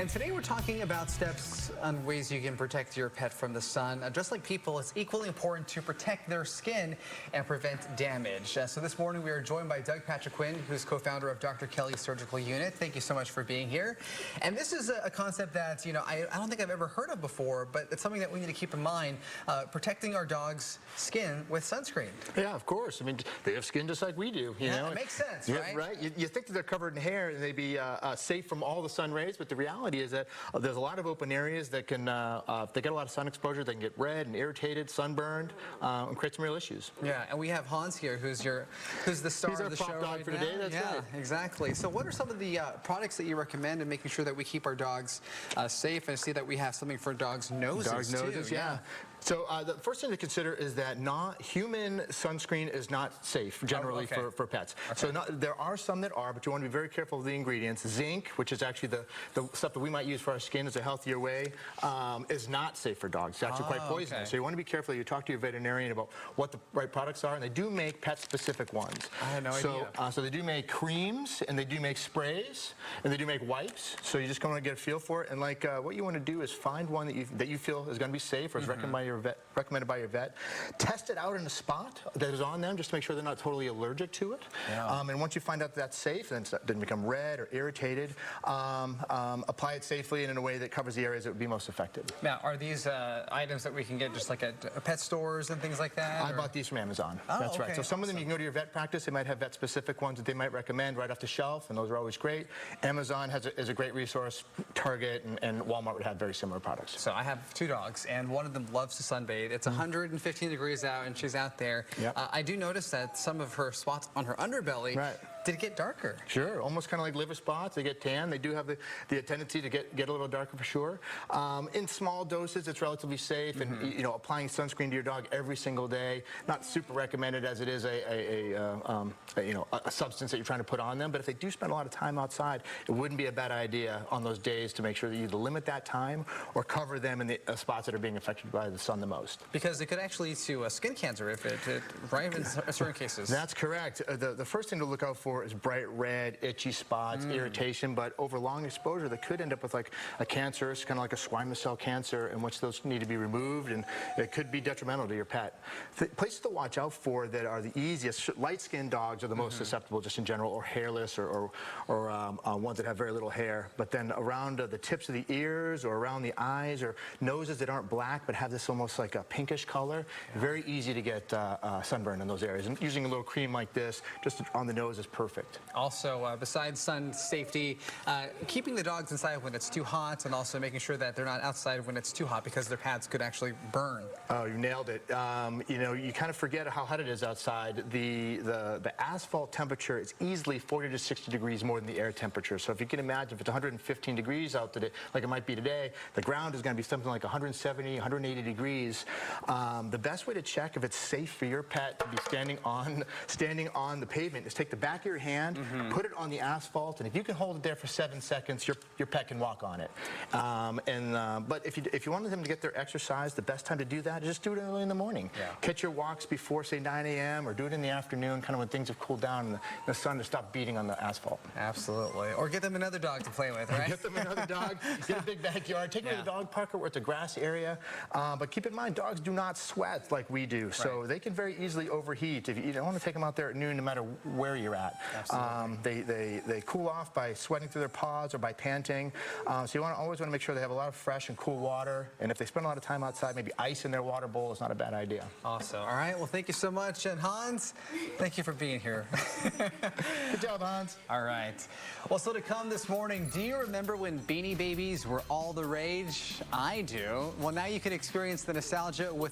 And today we're talking about steps on ways you can protect your pet from the sun. Just like people, it's equally important to protect their skin and prevent damage. So this morning we are joined by Dr. Patriquin, who's co-founder of Dr. Kelly's Surgical Unit. Thank you so much for being here. And this is a concept that, I don't think I've ever heard of before, but it's something that we need to keep in mind, protecting our dog's skin with sunscreen. Yeah, of course. I mean, they have skin just like we do. You know? It makes sense, yeah, right? Right. You think that they're covered in hair and they'd be safe from all the sun rays, but the reality is that there's a lot of open areas that can, if they get a lot of sun exposure, they can get red and irritated, sunburned, and create some real issues. Yeah, and we have Hans here, who's the star He's of the show prop dog right for now. today. That's right. Exactly. So what are some of the products that you recommend in making sure that we keep our dogs safe and see that we have something for dogs' noses Noses, too? yeah. So the first thing to consider is that human sunscreen is not safe generally for pets. Okay. So there are some that are, but you want to be very careful of the ingredients. Zinc, which is actually the stuff that we might use for our skin as a healthier way, is not safe for dogs. It's actually quite poisonous. Okay. So you want to be careful. You talk to your veterinarian about what the right products are, and they do make pet-specific ones. I had no idea. So they do make creams, and they do make sprays, and they do make wipes. So you just want to get a feel for it. And what you want to do is find one that you feel is going to be safe or is recommended by your vet. Test it out in a spot that is on them just to make sure they're not totally allergic to it. Yeah. And once you find out that that's safe and it doesn't become red or irritated, apply it safely and in a way that covers the areas that would be most effective. Now, are these items that we can get just like at pet stores and things like that? I bought these from Amazon. That's right. So some of them you can go to your vet practice. They might have vet-specific ones that they might recommend right off the shelf, and those are always great. Amazon is a great resource. Target and Walmart would have very similar products. So I have two dogs, and one of them loves to sunbathe. It's 115 degrees out, and she's out there. Yep. I do notice that some of her spots on her underbelly did get darker. Sure, almost kind of like liver spots. They get tan. They do have the tendency to get a little darker for sure. In small doses, it's relatively safe, and applying sunscreen to your dog every single day, not super recommended as it is a substance that you're trying to put on them. But if they do spend a lot of time outside, it wouldn't be a bad idea on those days to make sure that you either limit that time or cover them in the spots that are being affected by the sun the most. Because it could actually lead to skin cancer if right in certain cases. That's correct. The first thing to look out for is bright red, itchy spots, irritation, but over long exposure, they could end up with like a cancer. It's kind of like a squamous cell cancer in which those need to be removed, and it could be detrimental to your pet. The places to watch out for that are the easiest, light-skinned dogs are the most susceptible just in general, or hairless, or ones that have very little hair. But then around the tips of the ears or around the eyes or noses that aren't black but have this almost like a pinkish color, very easy to get sunburn in those areas. And using a little cream like this just on the nose is perfect. Also, besides sun safety, keeping the dogs inside when it's too hot, and also making sure that they're not outside when it's too hot because their pads could actually burn. Oh, you nailed it. You kind of forget how hot it is outside. The asphalt temperature is easily 40 to 60 degrees more than the air temperature. So if you can imagine, if it's 115 degrees out today, like it might be today, the ground is going to be something like 170, 180 degrees. The best way to check if it's safe for your pet to be standing on the pavement is take the back of your hand, put it on the asphalt, and if you can hold it there for 7 seconds, your pet can walk on it. But if you wanted them to get their exercise, the best time to do that is just do it early in the morning. Yeah. Catch your walks before, say, 9 a.m. or do it in the afternoon, kind of when things have cooled down and the sun to stop beating on the asphalt. Absolutely. Or get them another dog to play with, right? Get them another dog. Get a big backyard. Take them to the dog park where it's a grass area. But keep in mind, dogs do not sweat like we do, so they can very easily overheat. If you don't want to take them out there at noon, no matter where you're at. They cool off by sweating through their paws or by panting. So you always want to make sure they have a lot of fresh and cool water. And if they spend a lot of time outside, maybe ice in their water bowl is not a bad idea. Awesome. All right. Well, thank you so much. And Hans, thank you for being here. Good job, Hans. All right. Well, so to come this morning, do you remember when Beanie Babies were all the rage? I do. Well, now you can experience the nostalgia with